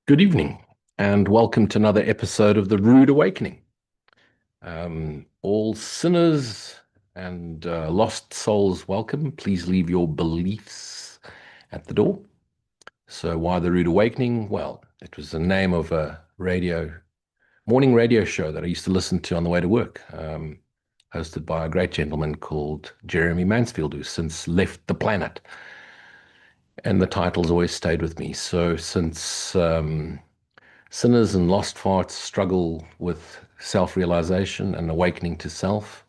Good evening, and welcome to another episode of The Rude Awakening. All sinners and lost souls, welcome. Please leave your beliefs at the door. So, why The Rude Awakening? Well, it was the name of a morning radio show that I used to listen to on the way to work, hosted by a great gentleman called Jeremy Mansfield, who's since left the planet. And the title's always stayed with me. So, since sinners and lost farts struggle with self realization and awakening to self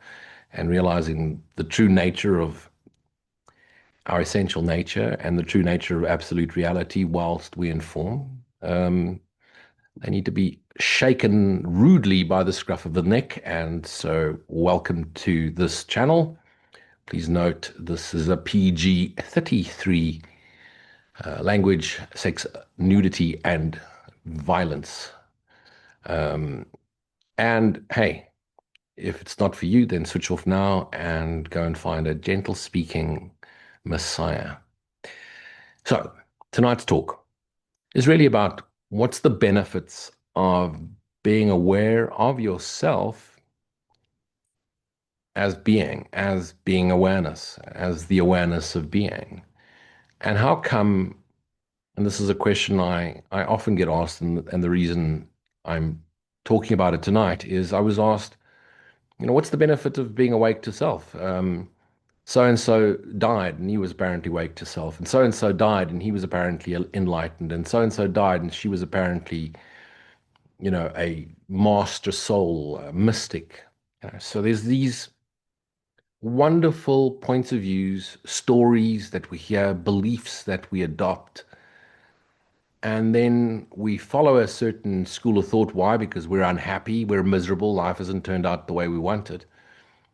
and realizing the true nature of our essential nature and the true nature of absolute reality whilst we inform. They need to be shaken rudely by the scruff of the neck. And so, welcome to this channel. Please note this is a PG 33 language, sex, nudity, and violence. And hey, if it's not for you, then switch off now and go and find a gentle speaking Messiah. So, tonight's talk is really about what's the benefits of being aware of yourself as being awareness, as the awareness of being. And how come, and this is a question I often get asked, and the reason I'm talking about it tonight is I was asked, what's the benefit of being awake to self? So and so died and he was apparently awake to self, and so died and he was apparently enlightened, and so died and she was apparently, a master soul, a mystic. So there's these wonderful points of views, stories that we hear, beliefs that we adopt, and then we follow a certain school of thought. Why? Because we're unhappy, we're miserable, life hasn't turned out the way we wanted.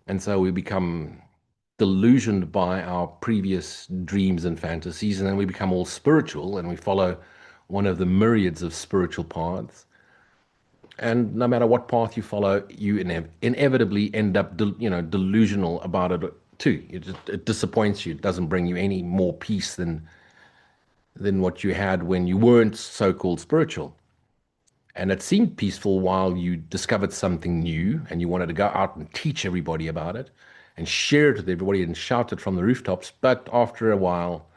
And so we become delusioned by our previous dreams and fantasies, and then we become all spiritual and we follow one of the myriads of spiritual paths. And no matter what path you follow, you inevitably end up, delusional about it too. It disappoints you. It doesn't bring you any more peace than what you had when you weren't so-called spiritual. And it seemed peaceful while you discovered something new and you wanted to go out and teach everybody about it and share it with everybody and shout it from the rooftops. But after a while,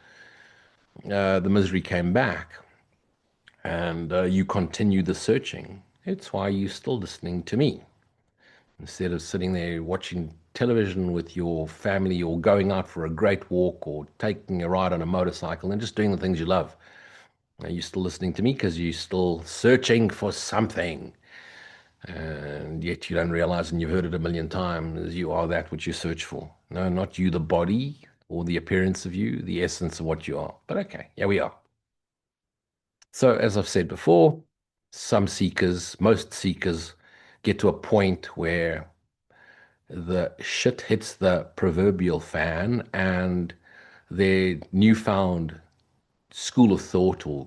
the misery came back and you continued the searching. It's why you're still listening to me instead of sitting there watching television with your family or going out for a great walk or taking a ride on a motorcycle and just doing the things you love. You're still listening to me because you're still searching for something. And yet you don't realize, and you've heard it a million times, you are that which you search for. No, not you, the body or the appearance of you, the essence of what you are. But okay, here we are. So, as I've said before, most seekers get to a point where the shit hits the proverbial fan and their newfound school of thought or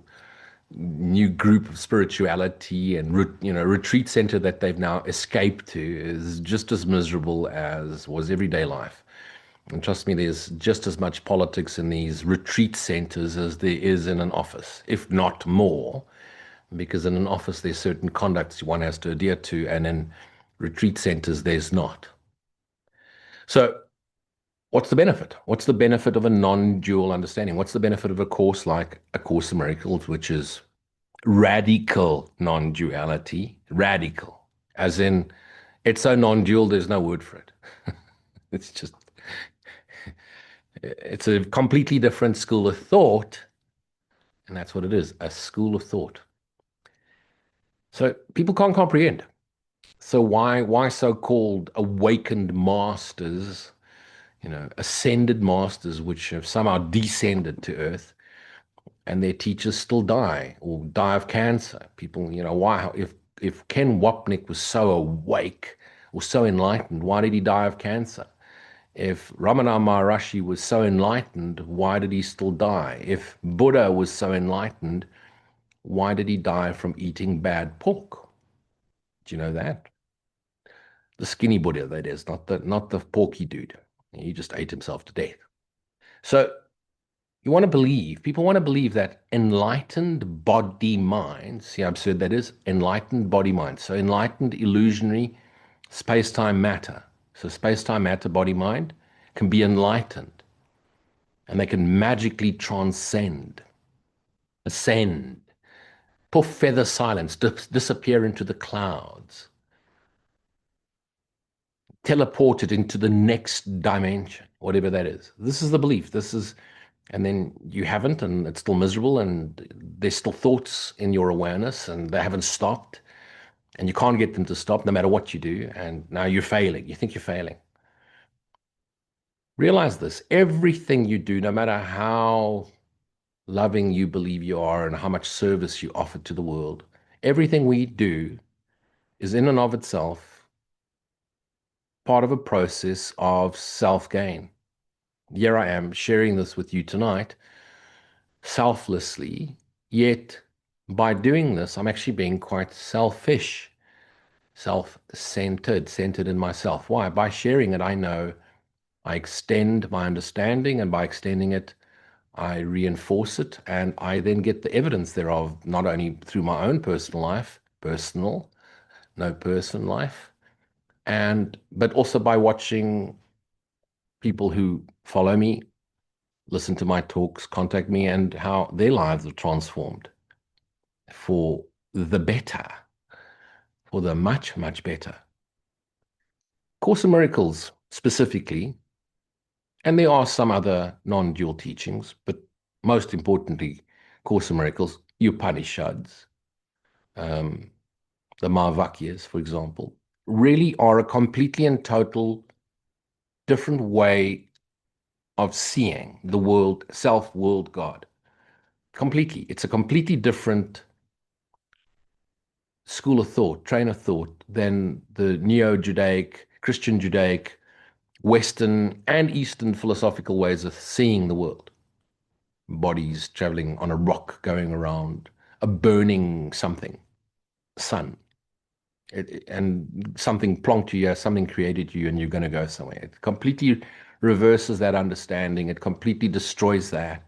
new group of spirituality and retreat center that they've now escaped to is just as miserable as was everyday life. And trust me, there's just as much politics in these retreat centers as there is in an office, if not more, because in an office there's certain conducts one has to adhere to, and in retreat centers there's not. So what's the benefit? What's the benefit of a non-dual understanding? What's the benefit of a course like A Course in Miracles, which is radical non-duality? Radical, as in it's so non-dual, there's no word for it. It's just, it's a completely different school of thought, and that's what it is, a school of thought. So people can't comprehend. So why so-called awakened masters, ascended masters, which have somehow descended to earth, and their teachers still die or die of cancer? People, why? If Ken Wapnick was so awake or so enlightened, why did he die of cancer? If Ramana Maharishi was so enlightened, why did he still die? If Buddha was so enlightened, why did he die from eating bad pork? Do you know that? The skinny Buddha, that is, not the porky dude. He just ate himself to death. So You want to believe, people want to believe that enlightened body mind, see how absurd that is? Enlightened body mind. So enlightened illusionary space-time matter. So space-time matter, body mind can be enlightened and they can magically transcend, ascend, puff feather silence, disappear into the clouds, teleported into the next dimension, whatever that is. This is the belief. This is, and then you haven't, and it's still miserable, and there's still thoughts in your awareness, and they haven't stopped, and you can't get them to stop no matter what you do, and now you're failing. You think you're failing. Realize this, everything you do, no matter how loving you believe you are and how much service you offer to the world, everything we do is in and of itself part of a process of self-gain. Here I am sharing this with you tonight, selflessly, yet by doing this, I'm actually being quite selfish, self-centered, centered in myself. Why? By sharing it, I know I extend my understanding, and by extending it, I reinforce it, and I then get the evidence thereof, not only through my own personal life, personal, no person life, and but also by watching people who follow me, listen to my talks, contact me, and how their lives have transformed for the better, for the much, much better. Course in Miracles specifically, and there are some other non-dual teachings, but most importantly, Course in Miracles, Upanishads, um, the Mahavakyas, for example, really are a completely and total different way of seeing the world, self, world, God. Completely. It's a completely different school of thought, train of thought than the neo-Judaic, Christian Judaic, Western and Eastern philosophical ways of seeing the world. Bodies traveling on a rock going around, a burning something, sun, and something plonked you here, something created you, and you're going to go somewhere. It completely reverses that understanding. It completely destroys that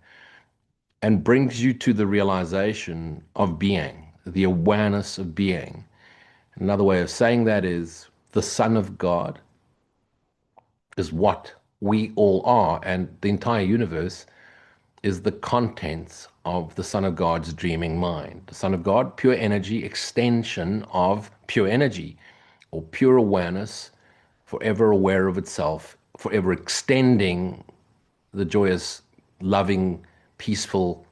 and brings you to the realization of being, the awareness of being. Another way of saying that is the Son of God is what we all are, and the entire universe is the contents of the Son of God's dreaming mind. The Son of God, pure energy, extension of pure energy, or pure awareness, forever aware of itself, forever extending the joyous, loving, peaceful,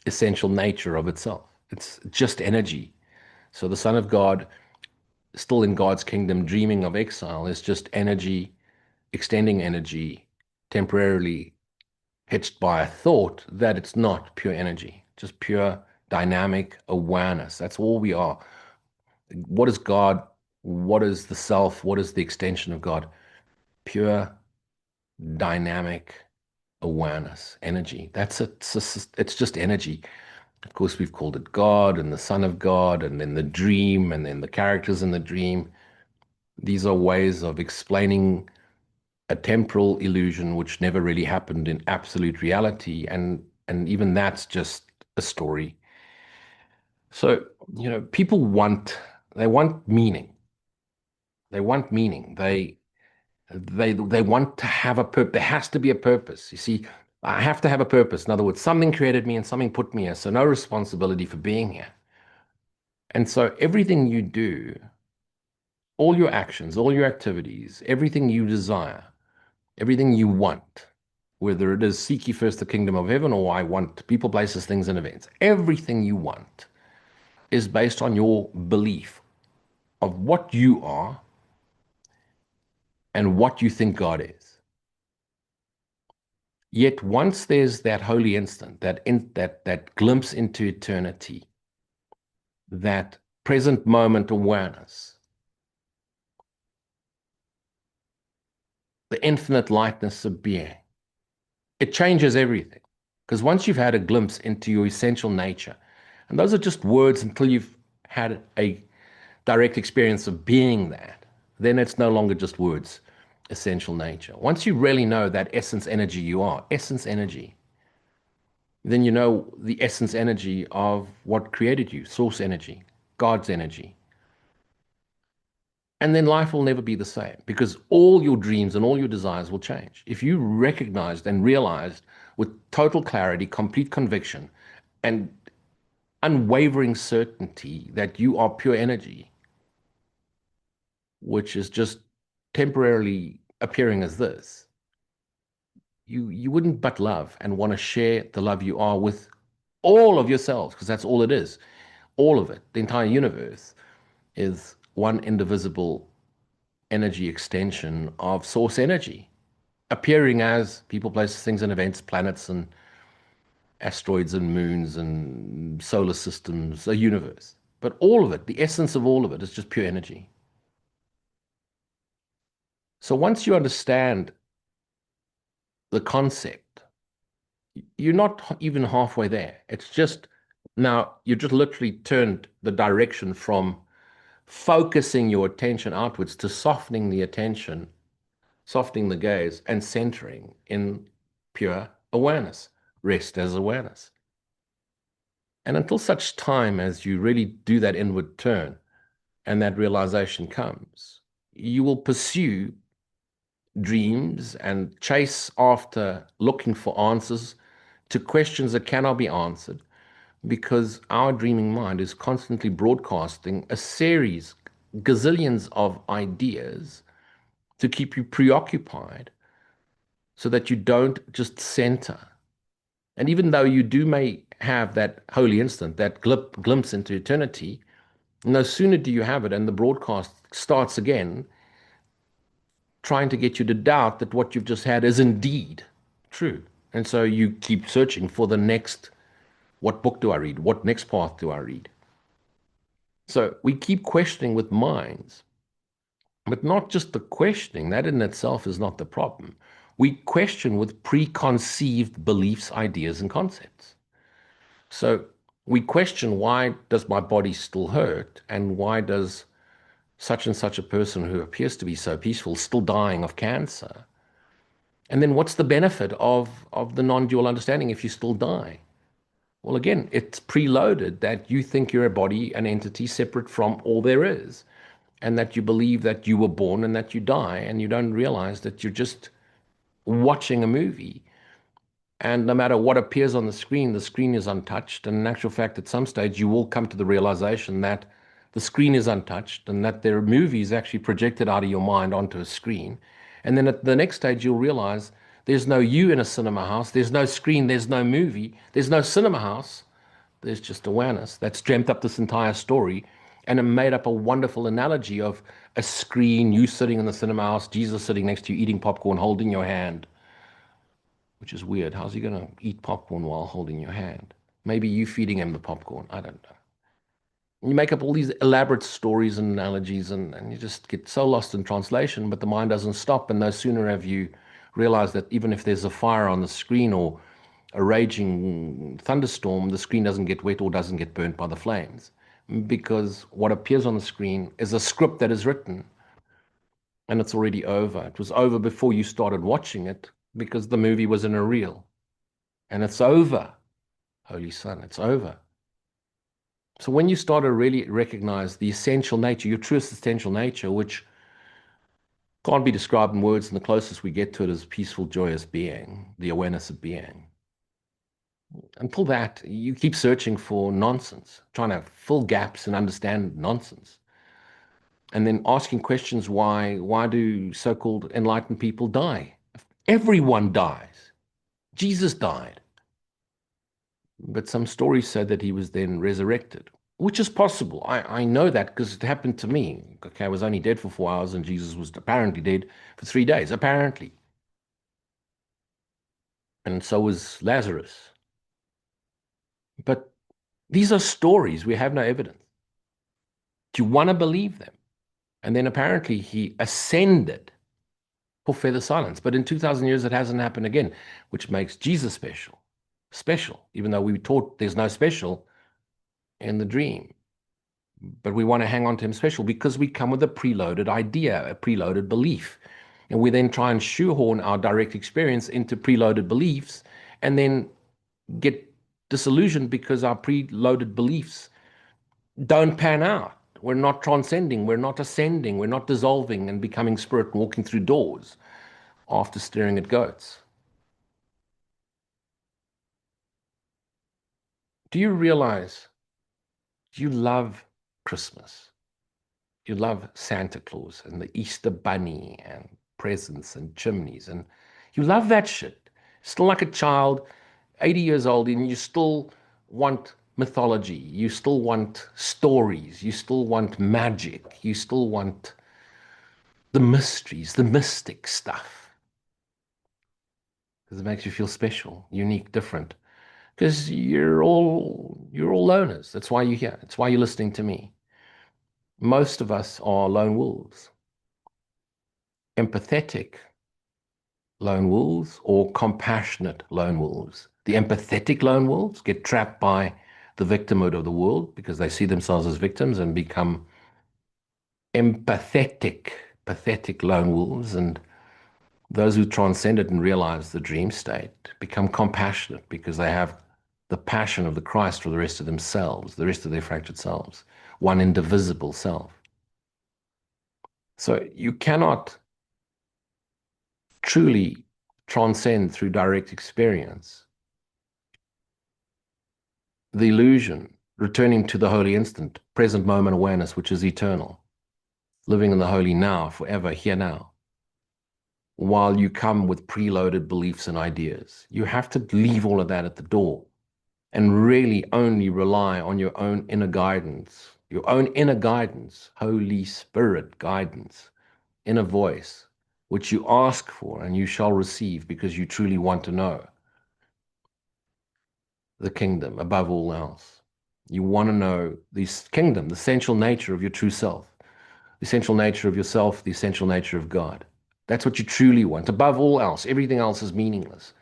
essential nature of itself. It's just energy. So the Son of God, still in God's kingdom, dreaming of exile, is just energy, extending energy, temporarily hitched by a thought that it's not pure energy, just pure dynamic awareness. That's all we are. What is God? What is the self? What is the extension of God? Pure dynamic awareness, energy. That's it. It's just energy. Of course, we've called it God and the Son of God, and then the dream, and then the characters in the dream. These are ways of explaining a temporal illusion which never really happened in absolute reality, and even that's just a story. So, people want meaning. They want meaning. They want to have a purpose. There has to be a purpose. You see, I have to have a purpose. In other words, something created me and something put me here. So no responsibility for being here. And so everything you do, all your actions, all your activities, everything you desire, everything you want, whether it is seek ye first the kingdom of heaven or I want people, places, things, and events, everything you want is based on your belief of what you are and what you think God is. Yet once there's that holy instant, that glimpse into eternity, that present moment awareness, the infinite lightness of being, it changes everything. Because once you've had a glimpse into your essential nature, and those are just words until you've had a direct experience of being that, then it's no longer just words, essential nature. Once you really know that essence energy you are, essence energy, then you know the essence energy of what created you, source energy, God's energy. And then life will never be the same because all your dreams and all your desires will change. If you recognized and realized with total clarity, complete conviction, and unwavering certainty that you are pure energy, which is just temporarily appearing as this, you wouldn't but love and want to share the love you are with all of yourselves, because that's all it is. All of it, the entire universe, is one indivisible energy extension of source energy, appearing as people, places, things, and events, planets, and asteroids, and moons, and solar systems, a universe. But all of it, the essence of all of it, is just pure energy. So once you understand the concept, you're not even halfway there. It's just now you just literally turned the direction from focusing your attention outwards to softening the attention, softening the gaze, and centering in pure awareness, rest as awareness. And until such time as you really do that inward turn and that realization comes, you will pursue dreams and chase after looking for answers to questions that cannot be answered because our dreaming mind is constantly broadcasting a series, gazillions of ideas to keep you preoccupied so that you don't just center. And even though you do may have that holy instant, that glimpse into eternity, no sooner do you have it and the broadcast starts again, trying to get you to doubt that what you've just had is indeed true. And so you keep searching for the next, what book do I read? What next path do I read? So we keep questioning with minds, but not just the questioning. That in itself is not the problem. We question with preconceived beliefs, ideas, and concepts. So we question, why does my body still hurt? And why does such and such a person who appears to be so peaceful still dying of cancer? And then what's the benefit of the non-dual understanding if you still die? Well, again, it's preloaded that you think you're a body, an entity separate from all there is, and that you believe that you were born and that you die, and you don't realize that you're just watching a movie. And no matter what appears on the screen is untouched. And in actual fact, at some stage, you will come to the realization that the screen is untouched and that there are movies actually projected out of your mind onto a screen. And then at the next stage, you'll realize there's no you in a cinema house, there's no screen, there's no movie, there's no cinema house. There's just awareness that's dreamt up this entire story and it made up a wonderful analogy of a screen, you sitting in the cinema house, Jesus sitting next to you eating popcorn, holding your hand, which is weird. How's he going to eat popcorn while holding your hand? Maybe you feeding him the popcorn. I don't know. You make up all these elaborate stories and analogies, and you just get so lost in translation, but the mind doesn't stop. And no sooner have you realized that even if there's a fire on the screen or a raging thunderstorm, the screen doesn't get wet or doesn't get burnt by the flames. Because what appears on the screen is a script that is written and it's already over. It was over before you started watching it because the movie was in a reel. And it's over, Holy Son, it's over. So when you start to really recognize the essential nature, your truest essential nature, which can't be described in words, and the closest we get to it is peaceful, joyous being, the awareness of being. Until that, you keep searching for nonsense, trying to fill gaps and understand nonsense. And then asking questions, why do so-called enlightened people die? Everyone dies. Jesus died. But some stories say that he was then resurrected, which is possible. I know that because it happened to me. Okay, I was only dead for 4 hours and Jesus was apparently dead for 3 days, apparently. And so was Lazarus. But these are stories. We have no evidence. Do you want to believe them? And then apparently he ascended for feather silence. But in 2,000 years, it hasn't happened again, which makes Jesus special. Special, even though we were taught there's no special in the dream. But we want to hang on to him special because we come with a preloaded idea, a preloaded belief. And we then try and shoehorn our direct experience into preloaded beliefs and then get disillusioned because our preloaded beliefs don't pan out. We're not transcending, we're not ascending, we're not dissolving and becoming spirit and walking through doors after staring at goats. Do you realize you love Christmas? You love Santa Claus and the Easter Bunny and presents and chimneys, and you love that shit. Still like a child, 80 years old, and you still want mythology. You still want stories. You still want magic. You still want the mysteries, the mystic stuff. Because it makes you feel special, unique, different. Because you're all loners. That's why you're here. That's why you're listening to me. Most of us are lone wolves, empathetic lone wolves or compassionate lone wolves. The empathetic lone wolves get trapped by the victimhood of the world because they see themselves as victims and become pathetic lone wolves. And those who transcend it and realize the dream state become compassionate because they have the passion of the Christ for the rest of themselves, the rest of their fractured selves, one indivisible self. So you cannot truly transcend through direct experience the illusion, returning to the holy instant, present moment awareness, which is eternal, living in the holy now, forever, here now, while you come with preloaded beliefs and ideas. You have to leave all of that at the door and really only rely on your own inner guidance, Holy Spirit guidance, inner voice, which you ask for and you shall receive because you truly want to know the kingdom above all else. You want to know this kingdom, the essential nature of your true self, the essential nature of yourself, the essential nature of God. That's what you truly want. Above all else, everything else is meaningless.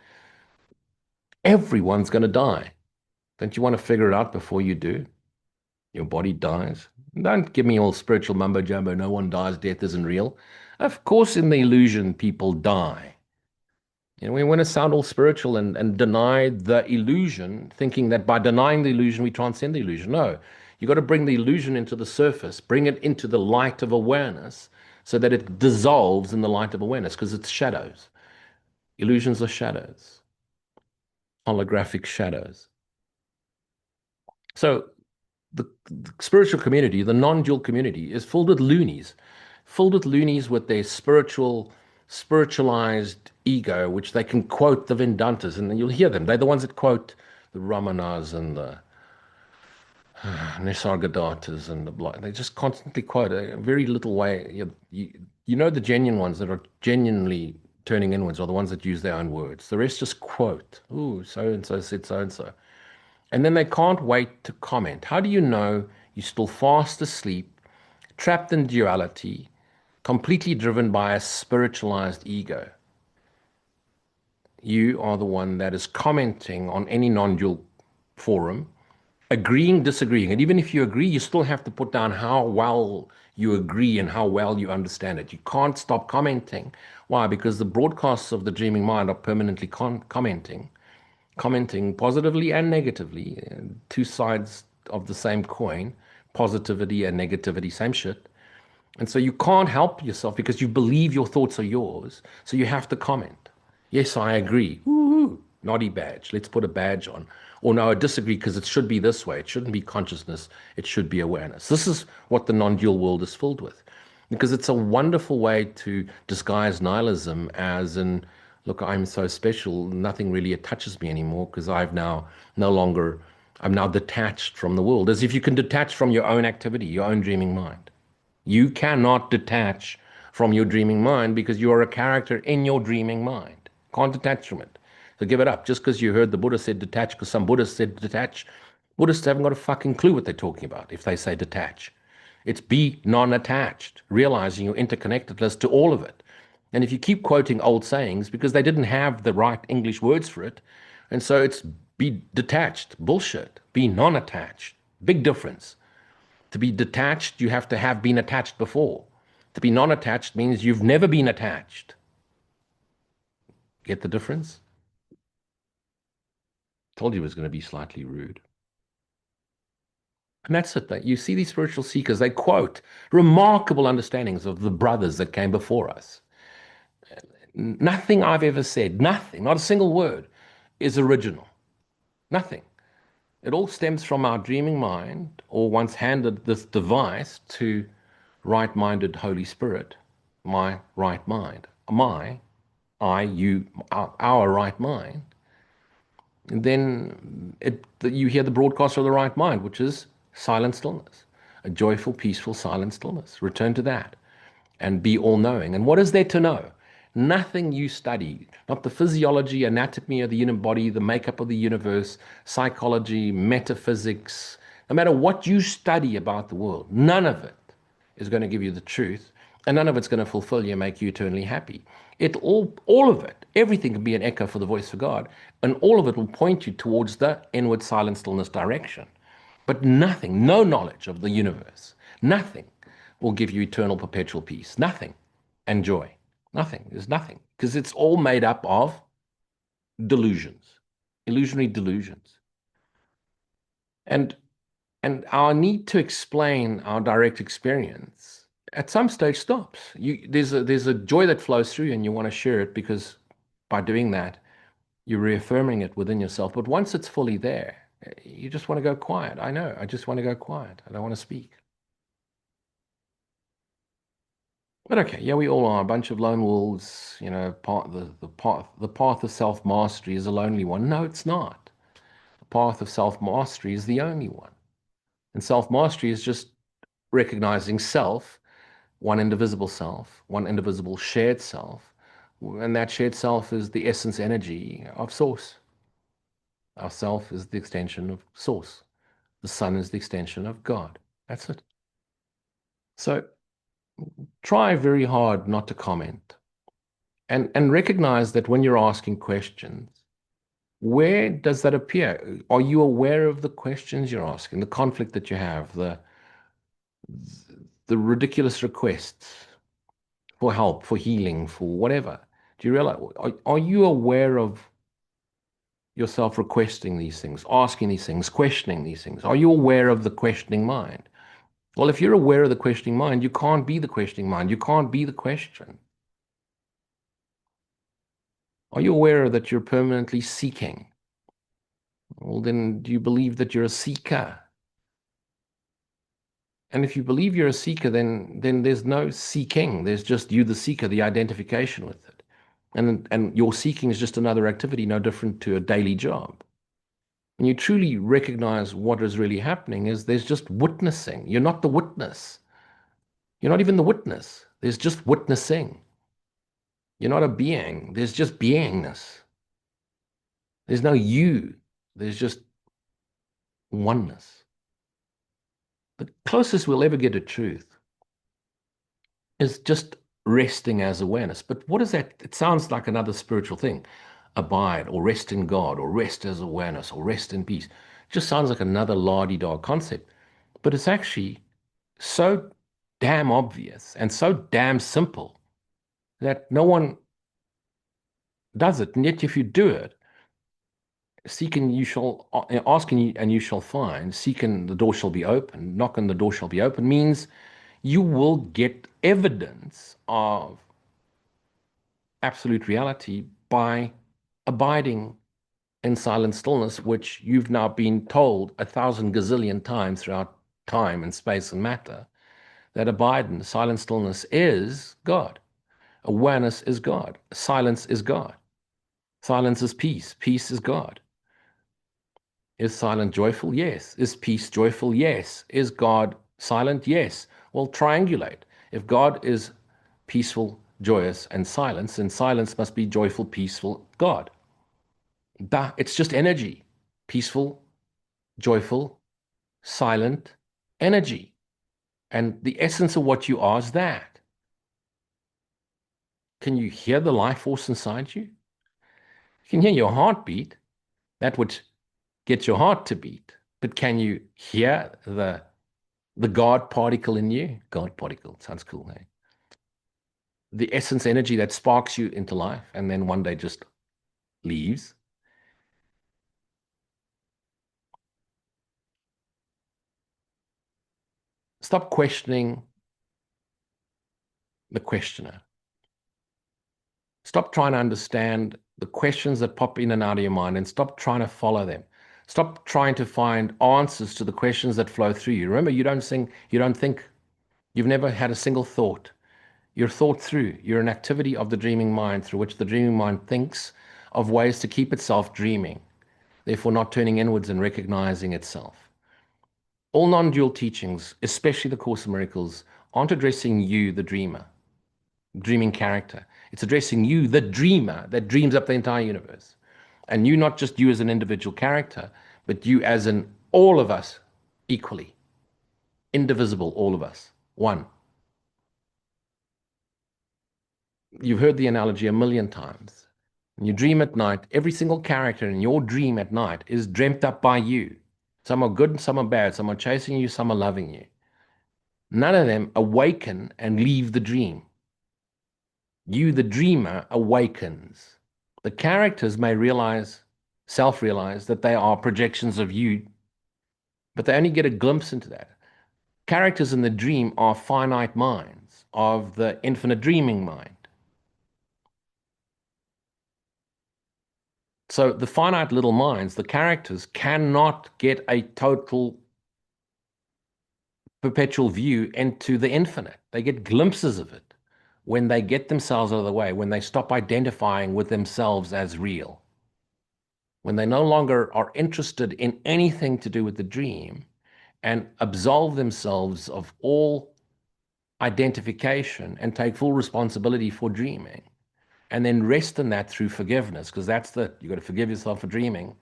Everyone's going to die. Don't you want to figure it out before you do? Your body dies. Don't give me all spiritual mumbo jumbo. No one dies. Death isn't real. Of course, in the illusion, people die. And we want to sound all spiritual and deny the illusion, thinking that by denying the illusion, we transcend the illusion. No, you got to bring the illusion into the surface, bring it into the light of awareness so that it dissolves in the light of awareness because it's shadows. Illusions are shadows, holographic shadows. So the spiritual community, the non-dual community, is filled with loonies with their spiritualized ego, which they can quote the Vedantas, and then you'll hear them. They're the ones that quote the Ramanas and the Nisargadatas and the blah. They just constantly quote a very little way. You know the genuine ones that are genuinely turning inwards are the ones that use their own words. The rest just quote. Ooh, so and so said so and so. And then they can't wait to comment. How do you know you're still fast asleep, trapped in duality, completely driven by a spiritualized ego? You are the one that is commenting on any non dual forum, agreeing, disagreeing. And even if you agree, you still have to put down how well you agree and how well you understand it. You can't stop commenting. Why? Because the broadcasts of the dreaming mind are permanently commenting positively and negatively, two sides of the same coin, positivity and negativity, same shit. And so you can't help yourself because you believe your thoughts are yours. So you have to comment. Yes, I agree. Woohoo. Naughty badge. Let's put a badge on. Or no, I disagree because it should be this way. It shouldn't be consciousness. It should be awareness. This is what the non-dual world is filled with. Because it's a wonderful way to disguise nihilism as in, look, I'm so special. Nothing really touches me anymore because I'm now detached from the world. As if you can detach from your own activity, your own dreaming mind. You cannot detach from your dreaming mind because you are a character in your dreaming mind. Can't detach from it. So give it up. Just because you heard the Buddha said detach, because some Buddhists said detach, Buddhists haven't got a fucking clue what they're talking about if they say detach. It's be non-attached, realizing your interconnectedness to all of it. And if you keep quoting old sayings, because they didn't have the right English words for it, and so it's be detached, bullshit, be non-attached, big difference. To be detached, you have to have been attached before. To be non-attached means you've never been attached. Get the difference? Told you it was going to be slightly rude. And that's it. That you see these spiritual seekers, they quote remarkable understandings of the brothers that came before us. Nothing I've ever said, nothing, not a single word, is original. Nothing. It all stems from our dreaming mind, or once handed this device to right minded Holy Spirit, my right mind. You, our right mind. And then you hear the broadcast of the right mind, which is silent stillness, a joyful, peaceful, silent stillness. Return to that and be all knowing. And what is there to know? Nothing you study, not the physiology, anatomy of the human body, the makeup of the universe, psychology, metaphysics, no matter what you study about the world, none of it is going to give you the truth, and none of it's going to fulfill you and make you eternally happy. All of it, everything can be an echo for the voice of God, and all of it will point you towards the inward silent stillness direction. But nothing, no knowledge of the universe, nothing will give you eternal perpetual peace. Nothing. And joy. Nothing. There's nothing. Because it's all made up of delusions, illusionary delusions. And our need to explain our direct experience at some stage stops. There's a joy that flows through you and you want to share it because by doing that, you're reaffirming it within yourself. But once it's fully there, you just want to go quiet. I know. I just want to go quiet. I don't want to speak. But okay, yeah, we all are a bunch of lone wolves. The path of self mastery is a lonely one. No, it's not. The path of self mastery is the only one. And self mastery is just recognizing self, one indivisible self, one indivisible shared self, and that shared self is the essence energy of Source. Our self is the extension of Source. The sun is the extension of God. That's it. So try very hard not to comment. And recognize that when you're asking questions, where does that appear? Are you aware of the questions you're asking, the conflict that you have, the ridiculous requests for help, for healing, for whatever? Do you realize, are you aware of yourself requesting these things, asking these things, questioning these things? Are you aware of the questioning mind? Well, if you're aware of the questioning mind, you can't be the questioning mind. You can't be the question. Are you aware that you're permanently seeking? Well, then do you believe that you're a seeker? And if you believe you're a seeker, then there's no seeking. There's just you, the seeker, the identification with it. And your seeking is just another activity, no different to a daily job. When you truly recognize what is really happening, is there's just witnessing. You're not the witness. You're not even the witness. There's just witnessing. You're not a being. There's just beingness. There's no you. There's just oneness. The closest we'll ever get to truth is just resting as awareness. But what is that? It sounds like another spiritual thing. Abide or rest in God or rest as awareness or rest in peace. It just sounds like another la-di-da concept. But it's actually so damn obvious and so damn simple that no one does it. And yet if you do it, seek and you shall ask and you shall find, seek and the door shall be open, knock and the door shall be open means you will get evidence of absolute reality by abiding in silent stillness, which you've now been told 1,000 gazillion times throughout time and space and matter, that abide in silent stillness is God. Awareness is God. Silence is God. Silence is peace. Peace is God. Is silent joyful? Yes. Is peace joyful? Yes. Is God silent? Yes. Well, triangulate. If God is peaceful, joyous, and silence, then silence must be joyful, peaceful God. It's just energy. Peaceful, joyful, silent energy. And the essence of what you are is that. Can you hear the life force inside you? You can hear your heartbeat, that which gets your heart to beat. But can you hear the God particle in you? God particle sounds cool, hey? The essence energy that sparks you into life and then one day just leaves. Stop questioning the questioner. Stop trying to understand the questions that pop in and out of your mind and stop trying to follow them. Stop trying to find answers to the questions that flow through you. Remember, you don't think, you've never had a single thought. You're thought through. You're an activity of the dreaming mind through which the dreaming mind thinks of ways to keep itself dreaming, therefore not turning inwards and recognizing itself. All non-dual teachings, especially the Course in Miracles, aren't addressing you, the dreamer, dreaming character. It's addressing you, the dreamer that dreams up the entire universe. And you, not just you as an individual character, but you as in all of us equally, indivisible, all of us, one. You've heard the analogy a million times. When you dream at night, every single character in your dream at night is dreamt up by you. Some are good and some are bad. Some are chasing you, some are loving you. None of them awaken and leave the dream. You, the dreamer, awakens. The characters may realize, self-realize, that they are projections of you, but they only get a glimpse into that. Characters in the dream are finite minds of the infinite dreaming mind. So the finite little minds, the characters, cannot get a total perpetual view into the infinite. They get glimpses of it when they get themselves out of the way, when they stop identifying with themselves as real, when they no longer are interested in anything to do with the dream and absolve themselves of all identification and take full responsibility for dreaming. And then rest in that through forgiveness, because you got to forgive yourself for dreaming.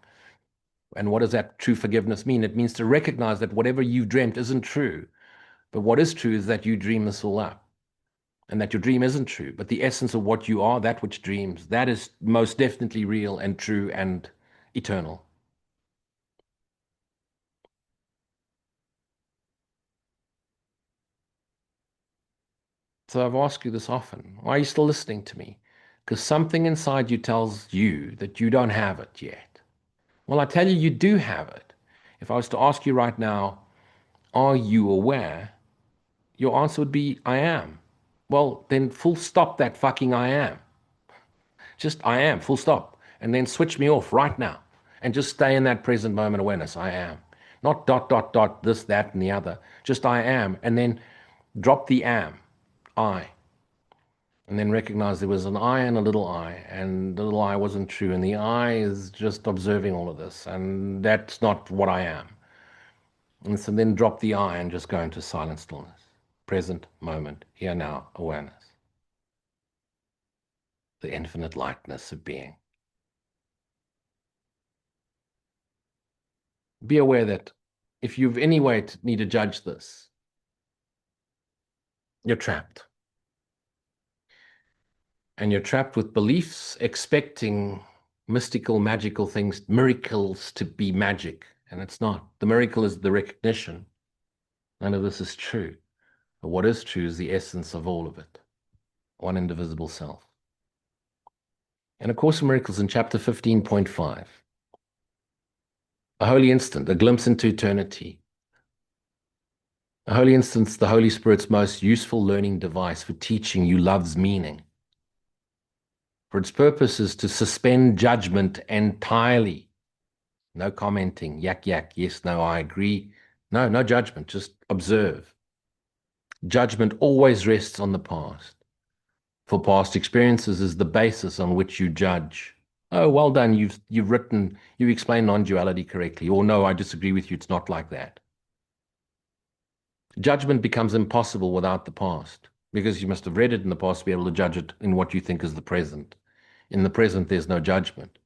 And what does that true forgiveness mean? It means to recognize that whatever you've dreamt isn't true. But what is true is that you dream this all up and that your dream isn't true. But the essence of what you are, that which dreams, that is most definitely real and true and eternal. So I've asked you this often. Why are you still listening to me? Because something inside you tells you that you don't have it yet. Well, I tell you, you do have it. If I was to ask you right now, are you aware? Your answer would be, I am. Well, then full stop that fucking I am. Just I am, full stop. And then switch me off right now. And just stay in that present moment awareness. I am. Not dot, dot, dot, this, that, and the other. Just I am. And then drop the am. I. And then recognize there was an I and a little I. And the little I wasn't true. And the I is just observing all of this. And that's not what I am. And so then drop the I and just go into silent stillness. Present moment, here now, awareness. The infinite lightness of being. Be aware that if you've any way to need to judge this, you're trapped. And you're trapped with beliefs expecting mystical, magical things, miracles to be magic. And it's not. The miracle is the recognition. None of this is true. But what is true is the essence of all of it. One indivisible self. And A Course in Miracles in chapter 15.5. A holy instant, a glimpse into eternity. A holy instant's the Holy Spirit's most useful learning device for teaching you love's meaning. For its purpose is to suspend judgment entirely. No commenting, yak, yak, yes, no, I agree. No, no judgment, just observe. Judgment always rests on the past. For past experiences is the basis on which you judge. Oh, well done, you've explained non-duality correctly. Or no, I disagree with you, it's not like that. Judgment becomes impossible without the past, because you must have read it in the past to be able to judge it in what you think is the present. In the present, there's no judgment.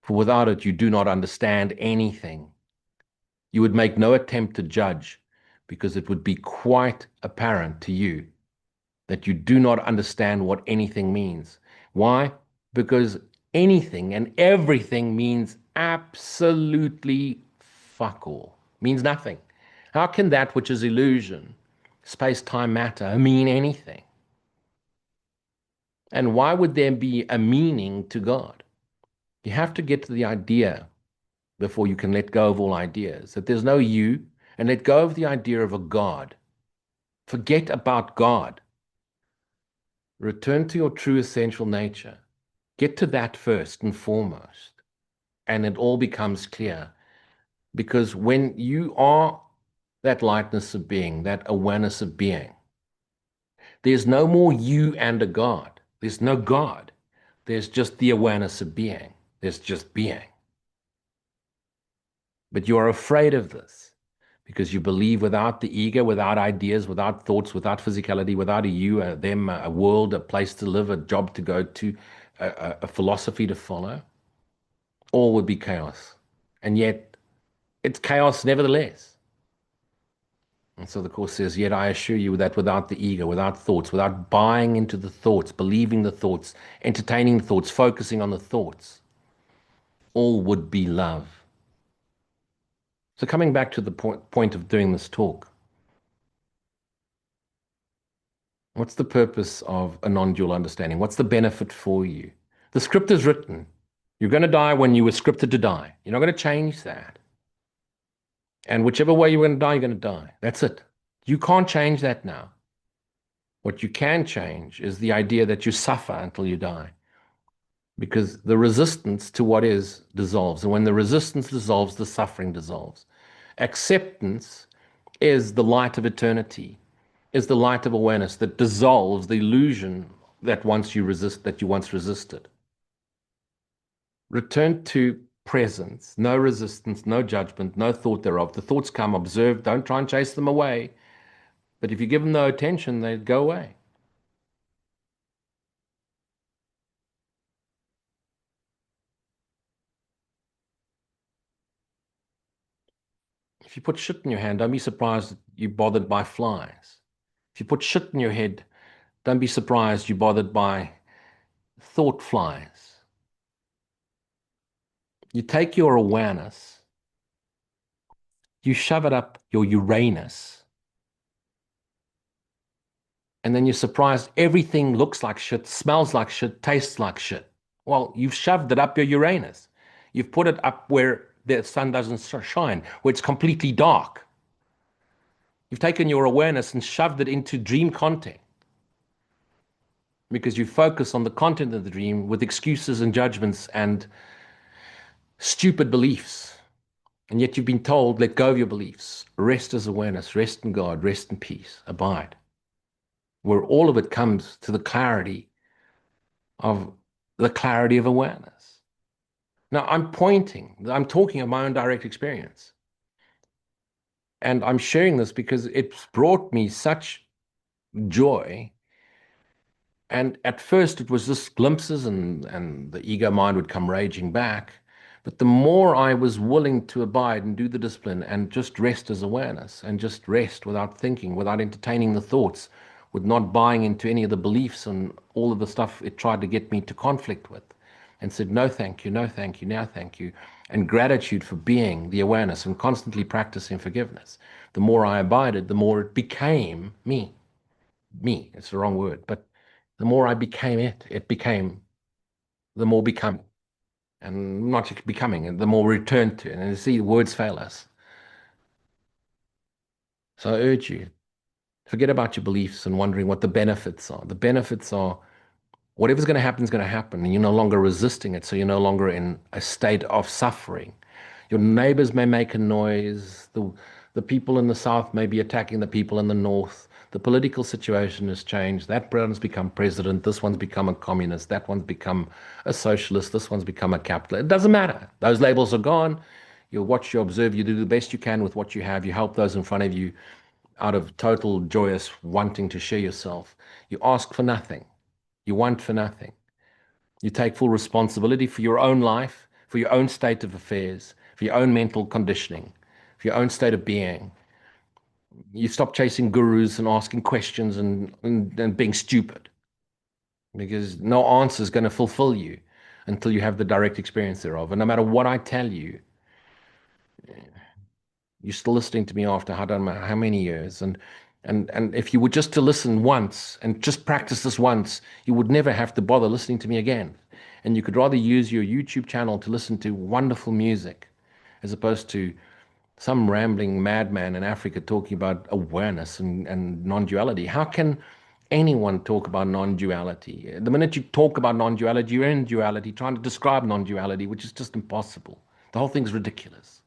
For without it, you do not understand anything. You would make no attempt to judge, because it would be quite apparent to you that you do not understand what anything means. Why? Because anything and everything means absolutely fuck all, means nothing. How can that which is illusion, space, time, matter, mean anything? And why would there be a meaning to God? You have to get to the idea before you can let go of all ideas, that there's no you and let go of the idea of a God. Forget about God. Return to your true essential nature. Get to that first and foremost, and it all becomes clear. Because when you are that lightness of being, that awareness of being, there's no more you and a God. There's no God. There's just the awareness of being. There's just being. But you are afraid of this because you believe without the ego, without ideas, without thoughts, without physicality, without a you, a them, a world, a place to live, a job to go to, a philosophy to follow, all would be chaos. And yet it's chaos nevertheless. And so the Course says, yet I assure you that without the ego, without thoughts, without buying into the thoughts, believing the thoughts, entertaining the thoughts, focusing on the thoughts, all would be love. So coming back to the point of doing this talk, what's the purpose of a non-dual understanding? What's the benefit for you? The script is written. You're going to die when you were scripted to die. You're not going to change that. And whichever way you're going to die, you're going to die. That's it. You can't change that now. What you can change is the idea that you suffer until you die. Because the resistance to what is dissolves. And when the resistance dissolves, the suffering dissolves. Acceptance is the light of eternity, is the light of awareness that dissolves the illusion that once you resist, that you once resisted. Return to presence, no resistance, no judgment, no thought thereof. The thoughts come, observe, don't try and chase them away. But if you give them no attention, they go away. If you put shit in your hand, don't be surprised that you're bothered by flies. If you put shit in your head, don't be surprised you're bothered by thought flies. You take your awareness, you shove it up your Uranus, and then you're surprised everything looks like shit, smells like shit, tastes like shit. Well, you've shoved it up your Uranus. You've put it up where the sun doesn't shine, where it's completely dark. You've taken your awareness and shoved it into dream content because you focus on the content of the dream with excuses and judgments and stupid beliefs. And yet you've been told, let go of your beliefs. Rest as awareness, rest in God, rest in peace, abide. Where all of it comes to of the clarity of awareness. Now I'm talking of my own direct experience. And I'm sharing this because it's brought me such joy. And at first it was just glimpses and the ego mind would come raging back. But the more I was willing to abide and do the discipline and just rest as awareness and just rest without thinking, without entertaining the thoughts, with not buying into any of the beliefs and all of the stuff it tried to get me to conflict with, and said, no, thank you, no, thank you, now, thank you, and gratitude for being the awareness and constantly practicing forgiveness. The more I abided, the more it became me. Me, it's the wrong word, but the more I became it, it became the more becoming. And not just becoming, and the more we return to it. And you see, words fail us. So I urge you, forget about your beliefs and wondering what the benefits are. The benefits are whatever's going to happen is going to happen, and you're no longer resisting it, so you're no longer in a state of suffering. Your neighbors may make a noise. The people in the south may be attacking the people in the north. The political situation has changed. That one's become president. This one's become a communist. That one's become a socialist. This one's become a capitalist. It doesn't matter. Those labels are gone. You watch, you observe, you do the best you can with what you have. You help those in front of you out of total joyous wanting to share yourself. You ask for nothing. You want for nothing. You take full responsibility for your own life, for your own state of affairs, for your own mental conditioning, for your own state of being. You stop chasing gurus and asking questions and being stupid, because no answer is going to fulfill you until you have the direct experience thereof. And no matter what I tell you, you're still listening to me after I don't know how many years. And if you were just to listen once and just practice this once, you would never have to bother listening to me again. And you could rather use your YouTube channel to listen to wonderful music as opposed to some rambling madman in Africa talking about awareness and non-duality. How can anyone talk about non-duality? The minute you talk about non-duality, you're in duality, trying to describe non-duality, which is just impossible. The whole thing's ridiculous.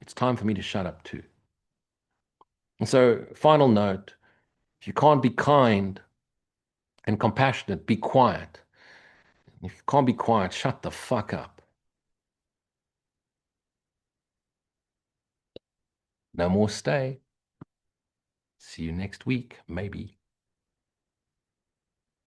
It's time for me to shut up too. And so, final note, if you can't be kind and compassionate, be quiet. If you can't be quiet, shut the fuck up. No more stay. See you next week, maybe.